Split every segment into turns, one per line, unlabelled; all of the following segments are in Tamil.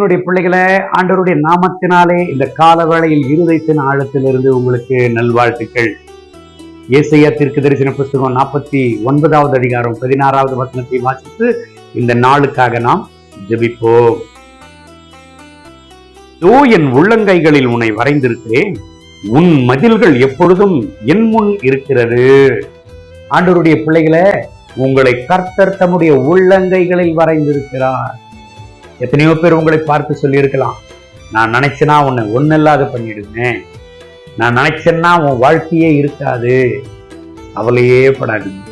தேவனுடைய பிள்ளைகளை ஆண்டவருடைய நாமத்தினாலே இந்த கால வேளையில் இருதயத்தின் ஆழத்திலிருந்து உங்களுக்கு நல்வாழ்த்துக்கள். ஏசாயா தீர்க்கதரிசன புத்தகம் 49வது அதிகாரம் 16வது வசனத்தை வாசித்து இந்த நாளுக்காக நாம் ஜெபிப்போம். என் உள்ளங்கைகளில் உன்னை வரைந்திருக்கிறேன், உன் மதில்கள் எப்பொழுதும் என் முன் இருக்கிறது. ஆண்டவருடைய பிள்ளைகளை, உங்களை கர்த்தர் தம்முடைய உள்ளங்கைகளில் வரைந்திருக்கிறார். எத்தனையோ பேர் உங்களை பார்த்து சொல்லி இருக்கலாம், நான் நினைச்சேன்னா உன்னை ஒன்னில்லாத பண்ணிடுவேன், நான் நினைச்சேன்னா உன் வாழ்க்கையே இருக்காது. கவலையே படாதீங்க.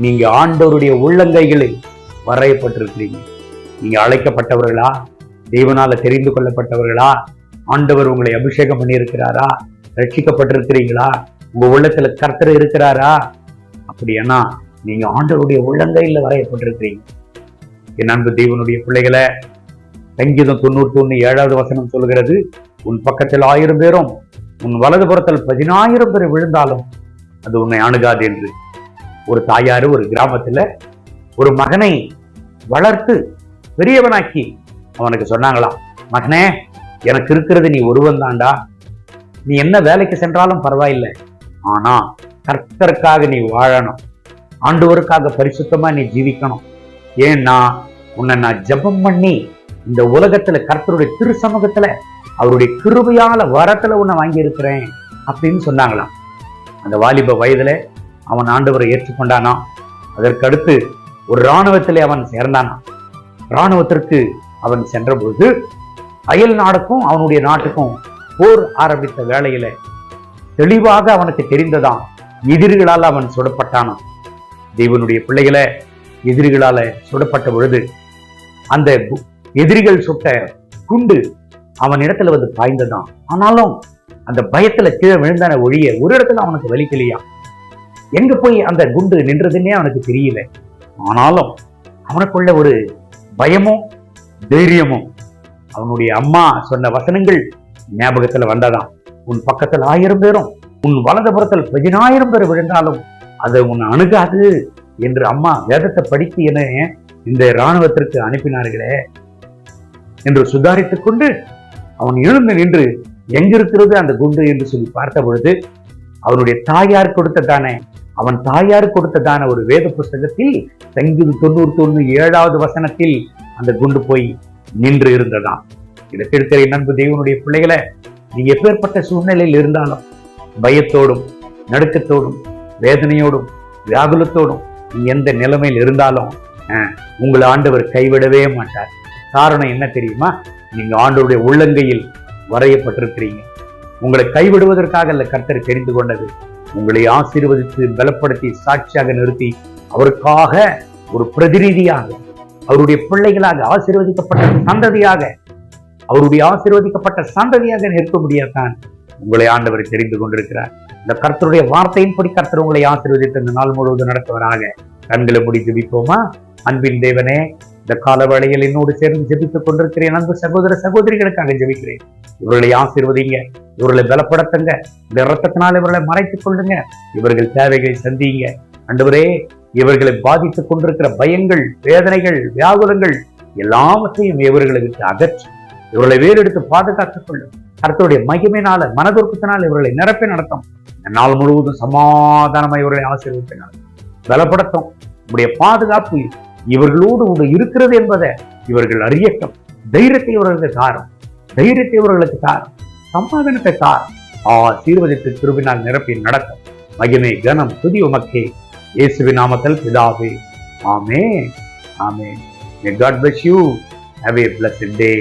நீங்க ஆண்டவருடைய உள்ளங்கைகளில் வரையப்பட்டிருக்கிறீங்க. நீங்க அழைக்கப்பட்டவர்களா? தேவனால தெரிந்து கொள்ளப்பட்டவர்களா? ஆண்டவர் உங்களை அபிஷேகம் பண்ணி இருக்கிறாரா? ரட்சிக்கப்பட்டிருக்கிறீங்களா? உங்க உள்ளத்துல கர்த்தர் இருக்கிறாரா? அப்படின்னா நீங்க ஆண்டவருடைய உள்ளங்கையில வரையப்பட்டிருக்கிறீங்க. என் அன்பு தேவனுடைய பிள்ளைகளை, சங்கீதம் 91:7வது வசனம் சொல்கிறது, உன் பக்கத்தில் 1000 பேரும் உன் வலது புறத்தில் 10,000 பேர் விழுந்தாலும் அது உன்னை அணுகாது என்று. ஒரு தாயாரு ஒரு கிராமத்துல ஒரு மகனை வளர்த்து பெரியவனாக்கி அவனுக்கு சொன்னாங்களாம், மகனே, எனக்கு இருக்கிறது நீ ஒருவன் தாண்டா, நீ என்ன வேலைக்கு சென்றாலும் பரவாயில்லை, ஆனா கர்த்தருக்காக நீ வாழணும், ஆண்டவருக்காக பரிசுத்தமா நீ ஜீவிக்கணும். ஏன்னா உன்னை நான் ஜெபம் பண்ணி இந்த உலகத்துல கர்த்தருடைய திரு சமூகத்துல அவருடைய கிருபையால வரத்துல உன்னை வாங்கி இருக்கிறேன் அப்படின்னு சொன்னாங்களாம். அந்த வாலிப வயதுல அவன் ஆண்டவரை ஏற்றுக்கொண்டானா. அதற்கடுத்து ஒரு இராணுவத்திலே அவன் சேர்ந்தானா. இராணுவத்திற்கு அவன் சென்ற பொழுது அயல் நாடுக்கும் அவனுடைய நாட்டுக்கும் போர் ஆரம்பித்த வேளையில தெளிவாக அவனுக்கு தெரிந்ததான், எதிரிகளால் அவன் சுடப்பட்டானான். தேவனுடைய பிள்ளைகளை, எதிரிகளால சுடப்பட்ட பொழுது அந்த எதிரிகள் சுட்ட குண்டு அவன் இடத்துல வந்து பாய்ந்ததான். ஆனாலும் அந்த பயத்துல கீழே விழுந்தான ஒழிய ஒரு இடத்துல அவனுக்கு வலிக்கலையா. எங்க போய் அந்த குண்டு நின்றதுன்னே அவனுக்கு தெரியல. ஆனாலும் அவனுக்குள்ள ஒரு பயமும் தைரியமும் அவனுடைய அம்மா சொன்ன வசனங்கள் ஞாபகத்துல வந்ததாம். உன் பக்கத்தில் 1000 பேரும் உன் வலது புறத்தில் 10,000 பேர் விழுந்தாலும் அதை உன்னை அணுகாது என்று அம்மா வேதத்தை படித்து என இந்த இராணுவத்திற்கு அனுப்பினார்களே என்று சுதாரித்துக் கொண்டு அவன் எழுந்து நின்று எங்கிருக்கிறது அந்த குண்டு என்று சொல்லி பார்த்த பொழுது அவனுடைய தாயார் கொடுத்ததான அவன் தாயார் கொடுத்ததான ஒரு வேத புஸ்தகத்தில் சங்கீதம் 91:7வது வசனத்தில் அந்த குண்டு போய் நின்று இருந்ததாம். இதற்கு இருக்கிற நண்பு தேவனுடைய பிள்ளைகளை, நீங்க எப்பேற்பட்ட சூழ்நிலையில் இருந்தாலும் பயத்தோடும் நடுக்கத்தோடும் வேதனையோடும் வியாகுலத்தோடும் நீங்க எந்த நிலைமையில் இருந்தாலும் உங்களை ஆண்டவர் கைவிடவே மாட்டார். காரணம் என்ன தெரியுமா? நீங்க ஆண்டவருடைய உள்ளங்கையில் வரையப்பட்டிருக்கிறீங்க. உங்களை கைவிடுவதற்காக அல்ல கர்த்தர் தெரிந்து கொண்டது, உங்களை ஆசீர்வதித்து பலப்படுத்தி சாட்சியாக நிறுத்தி அவருக்காக ஒரு பிரதிநிதியாக, அவருடைய பிள்ளைகளாக, ஆசீர்வதிக்கப்பட்ட சந்ததியாக நிற்க முடியாதான் உங்களை ஆண்டவர் தெரிந்து கொண்டிருக்கிறார். இந்த கர்த்தருடைய வார்த்தையின்படி கர்த்தர் உங்களை ஆசீர்வதித்து இந்த நாள் முழுவதும் நடத்துவராக. கண்களை மூடி ஜெபிப்போமா? அன்பின் தேவனே, இந்த கால வேளையில் என்னோடு சேர்ந்து ஜெபித்துக் கொண்டிருக்கிறேன் அன்பு சகோதர சகோதரிகளுக்காக ஜெபிக்கிறேன். இவர்களை ஆசீர்வதிங்க, இவர்களை பலப்படுத்துங்க, இந்த இரத்தத்தினால் இவர்களை மறைத்துக் கொள்ளுங்க, இவர்கள் தேவைகளை சந்திங்க. ஆண்டவரே, இவர்களை பாதித்துக் கொண்டிருக்கிற பயங்கள், வேதனைகள், வியாகுலங்கள் எல்லாவற்றையும் இவர்களுக்கு அகற்றி இவர்களை வேறெடுத்து பாதுகாத்துக் கொள்ளும். கர்த்தருடைய மகிமையினால மனதுருக்கத்தினால் இவர்களை நிரப்பி நடத்தும். நாள் முழுவதும் சமாதானமாக இவர்களை ஆசீர்வதித்து பலப்படுத்தும். உங்களுடைய பாதுகாப்பு இவர்களோடு இருக்கிறது என்பதை இவர்கள் அறியட்டும். தைரியத்தை இவர்களுக்கு தாரும், சமாதானத்தை தாரும். ஆசீர்வதித்து கிருபையினால் நிரப்பி நடக்கும். மகிமை கனம் துதி உமக்கே, இயேசுவின் நாமத்தில் பிதாவே, ஆமென், ஆமென். May God bless you. Have a blessed day.